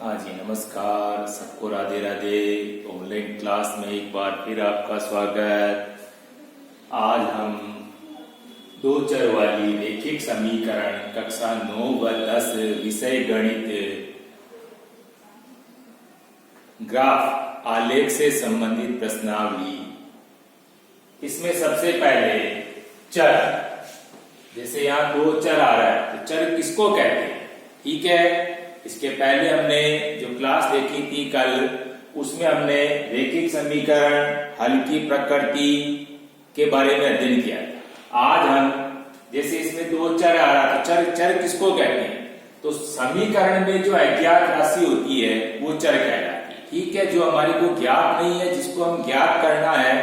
हाँ जी, नमस्कार सबको, राधे राधे। ऑनलाइन क्लास में एक बार फिर आपका स्वागत। आज हम दो चर वाली रैखिक समीकरण कक्षा 9 व 10 विषय गणित ग्राफ आलेख से संबंधित प्रश्नावली। इसमें सबसे पहले चर, जैसे यहाँ दो चर आ रहा है तो चर किसको कहते हैं, ठीक है। इसके पहले हमने जो क्लास देखी थी कल, उसमें हमने रैखिक समीकरण हल की प्रकृति के बारे में अध्ययन किया। आज हम जैसे इसमें दो चर आ रहा था, चर किसको कहते हैं, तो समीकरण में जो अज्ञात राशि होती है वो चर कहलाती है, ठीक है। जो हमारे को ज्ञात नहीं है, जिसको हम ज्ञात करना है,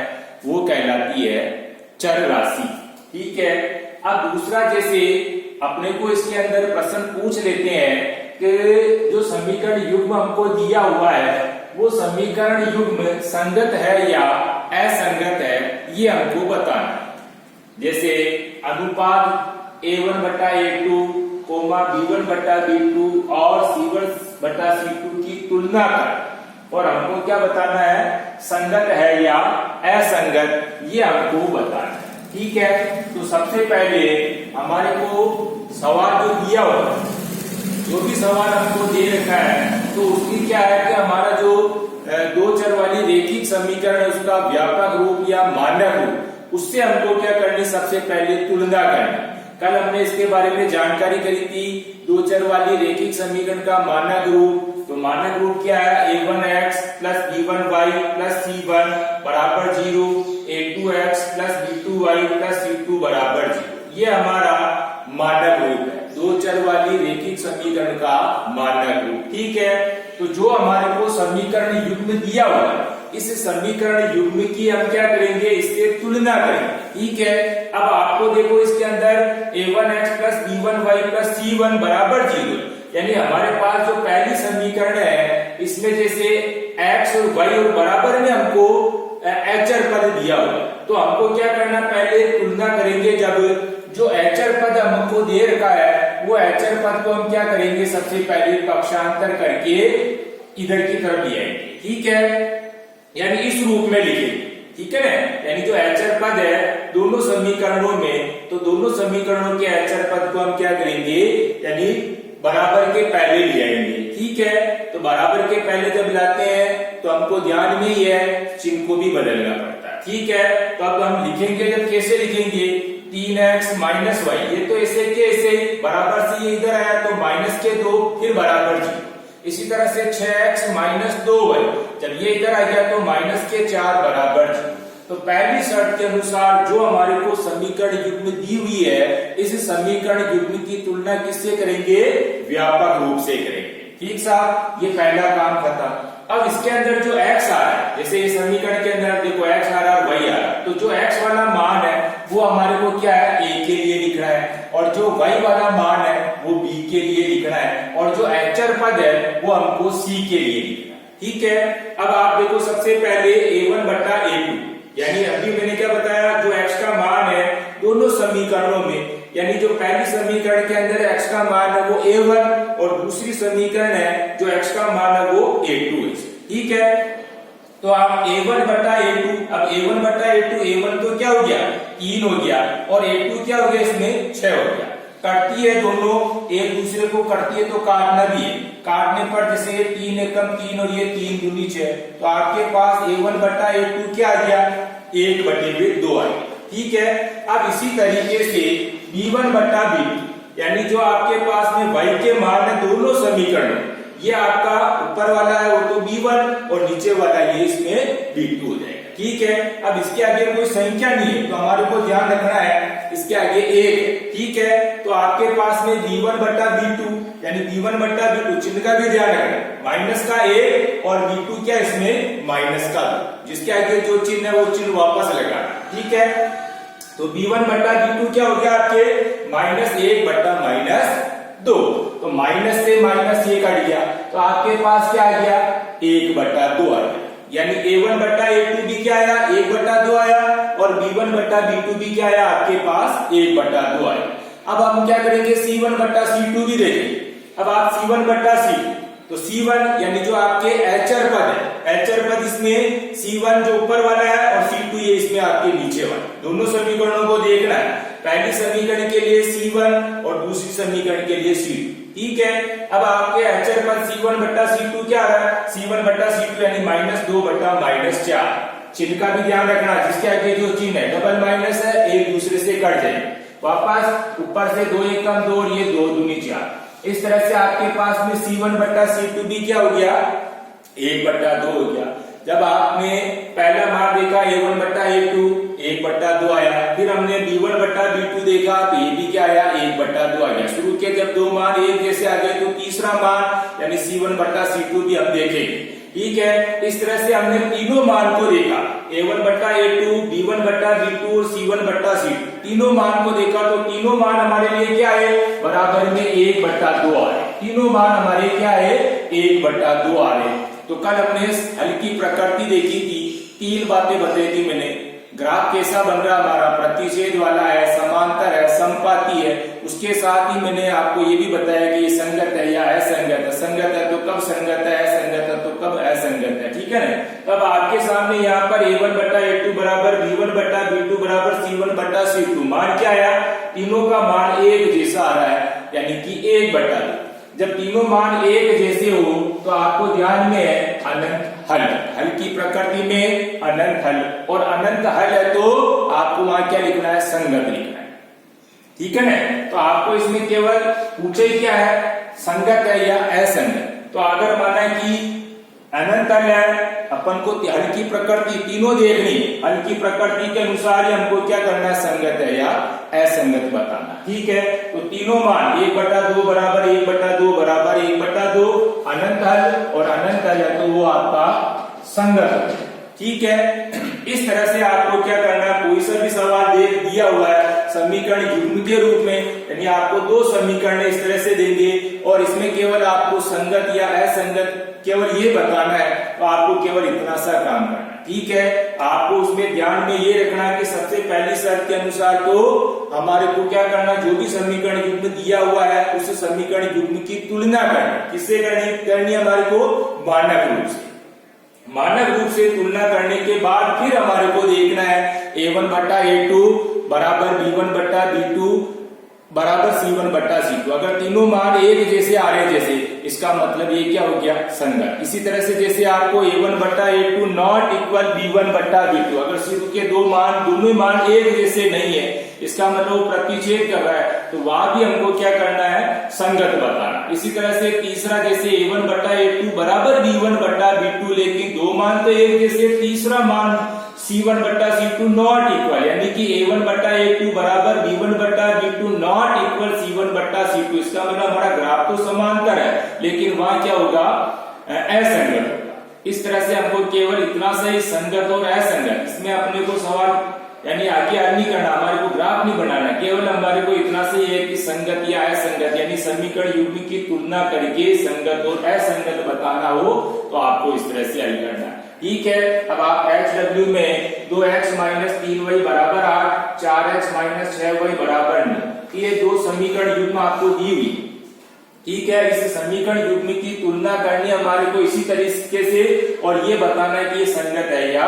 वो कहलाती है चर राशि, ठीक है। अब दूसरा, जैसे अपने को इसके अंदर प्रश्न पूछ लेते हैं कि जो समीकरण युग्म हमको दिया हुआ है वो समीकरण युग्म संगत है या असंगत है, ये हमको बताना है। जैसे अनुपात a1 बटा a2, b1 बटा b2 और c1 बटा c2 की तुलना कर, और हमको क्या बताना है, संगत है या असंगत, ये हमको बताना है, ठीक है। तो सबसे पहले हमारे को सवाल जो दिया हुआ है, जो भी सवाल हमको दे रखा है, तो उसकी क्या है कि हमारा जो दो चर वाली रैखिक समीकरण है उसका व्यापक रूप या मानक रूप, उससे हमको क्या करनी, सबसे पहले तुलना करनी। कल हमने इसके बारे में जानकारी करी थी, दो चर वाली रैखिक समीकरण का मानक रूप। तो मानक रूप क्या है, a1x plus b1y plus c1 बराबर 0, a2x plus b2y plus c2 बराबर 0, ये हमारा मानक रूप है, दो चर वाली रैखिक समीकरण का मानक रूप, ठीक है। तो जो हमारे को समीकरण युग्म दिया हुआ है, इस समीकरण युग्म की हम क्या करेंगे, इससे तुलना करेंगे, ठीक है। अब आपको देखो इसके अंदर a1x plus b1y plus c1 बराबर 0, यानी हमारे पास जो पहली समीकरण है इसमें जैसे x और y और बराबर में हमको अचर पद दिया हुआ है, तो हमको क्या करना, पहले तुलना करेंगे। जब जो अचर पद हमको दे रखा है वो अचर पद को हम क्या करेंगे, सबसे पहले पक्षांतर करके इधर की तरफ ले आएंगे, ठीक है, यानी इस रूप में लिखेंगे, ठीक है ना। यानी जो अचर पद है दोनों समीकरणों में, तो दोनों समीकरणों के अचर पद को हम क्या करेंगे, यानी बराबर के पहले ले आएंगे, ठीक है। तो बराबर के पहले जब लाते हैं तो हमको ध्यान में ही है चिन्ह को भी बदलना पड़ता है, ठीक है। तो अब हम लिखेंगे, जब कैसे लिखेंगे, 3x माइनस वाई, ये तो ऐसे के ऐसे बराबर से ये इधर आया तो माइनस के 2 फिर बराबर 0। इसी तरह से 6x माइनस 2y, जब ये इधर आ गया तो माइनस के 4 बराबर 0। तो पहली शर्त के अनुसार जो हमारे को समीकरण युग्म दी हुई है, इस समीकरण युग्म की तुलना किससे करेंगे, व्यापक रूप से करेंगे, ठीक साहब। ये पहला काम खत्म। अब इसके अंदर जो x आ रहा है, जैसे ये समीकरण के अंदर देखो x आ रहा है, y आ रहा है, तो जो x वाला मान है वो हमारे को क्या है, a के लिए लिखना है, और जो y वाला मान है वो b के लिए लिखना है, और जो अचर पद है वो हमको c के लिए लिखना है, ठीक है। अब आप देखो सबसे पहले a1 बटा a2, यानी अभी मैंने क्या बताया, जो x का मान है दोनों समीकरणों में, यानी जो पहली समीकरण के अंदर x का मान है वो a1 और दूसरी समीकरण है जो x का मान है वो a2 है, ठीक है। तो आप a1 बटा a2, अब a1 बटा a2, a1 तो क्या हो गया, 3 हो गया, और a2 क्या हो गया, इसमें 6 हो गया। कटती है दोनों एक दूसरे को कटती है तो काटना भी है, काटने पर जैसे 3 एकम 3 और ये 3 दूनी 6, तो आपके पास a1 बटा a2 क्या आ गया, 1 बटे 2 आ गया, ठीक है। अब इसी तरीके से b1 बटा b2, यानी जो आपके पास में y के मान है दोनों समीकरण, ये आपका ऊपर वाला है वो तो b1 और नीचे वाला ये इसमें b2 हो जाएगा, ठीक है। अब इसके आगे कोई संख्या नहीं है तो हमारे को ध्यान रखना है इसके आगे 1, ठीक है। तो आपके पास में b1 बटा b2, यानी b1 बटा b2 चिन्ह का भी ध्यान रखना, माइनस का 1 और b2 क्या इसमें माइनस का 2, जिसके आगे जो चिन्ह है वो चिन्ह वापस लगाना, ठीक है। तो b1 बटा b2 क्या हो गया आपके, -1 बटा -2, तो माइनस से माइनस ये कट गया, तो आपके पास क्या आ गया, 1 बटा 2 आ गया, यानी a1 बटा a2 भी क्या आया, 1 बटा 2 आया, और b1 बटा b2 भी क्या आया, आपके पास 1 बटा 2 आया। अब हम क्या करेंगे, c1 बटा c2 भी देखेंगे। अब आप c1 बटा c, तो C1 यानी जो आपके एचर पद है, एचर पद इसमें C1 जो ऊपर वाला है और C2 ये इसमें आपके नीचे वाला। दोनों समीकरणों को देखना है, पहली समीकरण के लिए C1 और दूसरी समीकरण के लिए C2। ठीक है, अब आपके एचर पद C1 बट्टा C2 क्या आ रहा है, C1 बट्टा C2 यानी -2 बट्टा -4। चिन्ह का भी ध्यान रखना, जिसके आगे जो चिन्ह है डबल माइनस है, एक दूसरे से कट जाए, वापस ऊपर से 2 1 कम 2 और ये 2 दूनी 4। इस तरह से आपके पास में C1 बट्टा C2 भी क्या हो गया, 1 बट्टा 2 हो गया। जब आपने पहला मान देखा A1 बट्टा A2 1 बट्टा 2 आया, फिर हमने B1 बट्टा B2 देखा तो ये भी क्या आया, 1 बट्टा 2 आ गया। शुरू के जब दो मान एक जैसे आ गए तो तीसरा मान यानी C1 बट्टा C2 भी हम देखेंगे। ठीक है, इस तरह से हमने तीनों मान को देखा, A1 बट्टा A2, B1 बट्टा B2 और C1 बट्टा C2, तीनों मान को देखा तो तीनों मान हमारे लिए क्या है, बराबर में 1 बट्टा 2 आ रहे। तीनों मान हमारे क्या है, 1 बट्टा 2 आ रहे। तो कल हमने हल की प्रकृति देखी थी, 3 बातें बताई थी मैंने। ग्राफ कैसा बन रहा हमारा, प्रतिच्छेद वाला है, समांतर है, समपाती है। उसके साथ ही मैंने आपको ये भी बताया कि ये संगत है या असंगत है। संगत है तो कब संगत है, असंगत है तो कब असंगत है। ठीक है ना। तब आपके सामने यहाँ पर A1 बट्टा A2 बराबर B1 बट्टा B2 बराबर C1 बट्टा C2, मान क्या आया, तीनों का मान एक जैसा आ रहा है, यानी कि 1 बट्टा 2। जब तीनों मान एक जैसे हो तो आपको ध्यान में है अनंत हल, हल की प्रकृति में अनंत हल, और अनंत हल है तो आपको वहां क्या लिखना है, संगत लिखना है। ठीक है ना। तो आपको इसमें केवल पूछे क्या है, संगत है या असंगत। तो अगर माना कि अनंत हल है, अपन को हल की प्रकृति तीनों देखनी, हल की प्रकृति के अनुसार ही हमको क्या करना है, संगत है या असंगत बताना। ठीक है, तो तीनों मान 1 बट्टा 2 बराबर 1 बट्टा 2 बराबर 1 बट्टा 2 अनंत हल, और अनंत हल है तो वो आपका संगत है। ठीक है, इस तरह से आपको क्या करना है, कोई सा भी सवाल दिया हुआ है समीकरण युग्म के रूप में, यानी आपको 2 समीकरण इस तरह से देंगे और इसमें केवल आपको संगत या असंगत केवल ये बताना है, तो आपको केवल इतना सा काम करना है। ठीक है, आपको उसमें ध्यान में ये रखना है कि सबसे पहली शर्त के अनुसार तो हमारे को क्या करना, जो भी समीकरण युग्म दिया हुआ है उस समीकरण युग्म की तुलना करनी। किससे करनी हमारे को, मानक रूप से। मानक रूप से तुलना करने के बाद फिर हमारे को देखना है A1 बट्टा A2 बराबर B1 बट्टा B2 बराबर C1 बट्टा C2। अगर तीनों मान एक जैसे आ रहे जैसे, इसका मतलब ये क्या हो गया, संगत। इसी तरह से जैसे आपको A1 बट्टा A2 नॉट इक्वल B1 बट्टा B2, अगर शुरू के दोनों मान एक जैसे नहीं है, इसका मतलब वो प्रतिच्छेद कर रहा है, तो वहां भी हमको क्या करना है, संगत बताना। इसी तरह से तीसरा जैसे A1 बट्टा A2 बराबर B1 बट्टा B2, लेकिन दो मान तो एक जैसे, तीसरा मान C1 बट्टा C2 नॉट इक्वल, यानी कि A1 बट्टा A2 बराबर B1 बट्टा B2 नॉट इक्वल C1 बट्टा C2। इसका मतलब हमारा ग्राफ तो समांतर है, लेकिन वहां क्या होगा, असंगत होगा। इस तरह से हमको केवल इतना सही, संगत और असंगत, इसमें अपने को सवाल यानी आगे नहीं करना, हमारे को ग्राफ नहीं बनाना, केवल हमारे को इतना से है कि संगत या असंगत यानी समीकरण युग्म की तुलना करके संगत और असंगत बताना हो तो आपको इस तरह से हल करना है। ठीक है, अब आप HW में 2x माइनस 3y बराबर 8, 4x माइनस 6y बराबर 9, ये 2 समीकरण युग्म आपको दी हुई। ठीक है, इस समीकरण युग्म की तुलना करनी हमारे को इसी तरीके से, और ये बताना है कि ये संगत है या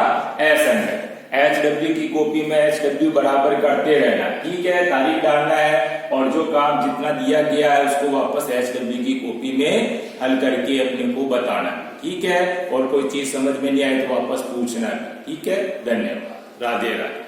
असंगत। HW की कॉपी में HW बराबर करते रहना। ठीक है, तारीख डालना है और जो काम जितना दिया गया है उसको वापस HW की कॉपी में हल करके अपने को बताना। ठीक है, और कोई चीज समझ में नहीं आए तो वापस पूछना। ठीक है, धन्यवाद, राधे राधे।